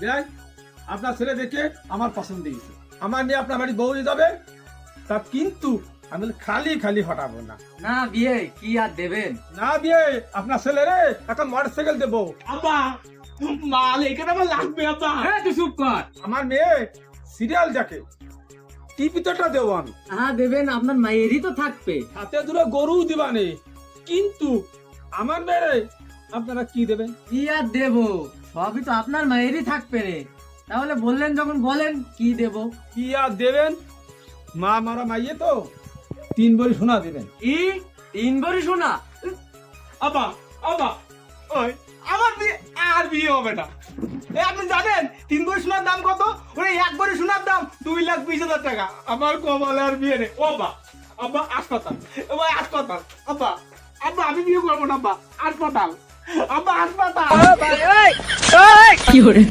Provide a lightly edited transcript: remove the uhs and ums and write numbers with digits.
দেখ আপনার ছেলে দেখে আমার পছন্দ হয়েছে, আমার নিয়ে আপনার বাড়ি বউ যাবে, তা কিন্তু আমি খালি খালি হটাবো না। না বিয়ে কি আর দেবেন? না দিয়ে আপনার ছেলে রে একটা মোটরসাইকেল দেবো। আব্বা মাল এখানে আমার লাগবে আব্বা। হ্যাঁ তুই চুপ কর। আমার মেয়ে সিরিয়াল দেখে, টিভিটা দেবো আমি, হ্যাঁ দেবেন, আপনার মায়েরই তো থাকবে। হাতে দুটো গরু দিবানে, কিন্তু আমার মেয়ে আপনারা কি দেবেন? কি আর দেবো, সবই তো আপনার মায়েরই থাকবে রে। তাহলে বললেন যখন বলেন কি দেব। কি আর দেবেন? মা মারা মাইয়ে তো 3 ভরি সোনা দেবেন। কি 3 ভরি সোনা? আব্বা আব্বা ওই আমার বিয়ে আর বিয়ে হবে না। এই আপনি জানেন 3 ভরি সোনার দাম কত? ওই 1 ভরি সোনার দাম 2,20,000 টাকা। আমার কপালে আর বিয়ে নেই। ও আব্বা আব্বা হাসপাতাল, ও ভাই হাসপাতাল। আব্বা আব্বা আমি বিয়ে করবো না আব্বা, হাসপাতাল আব্বা হাসপাতাল। কি করে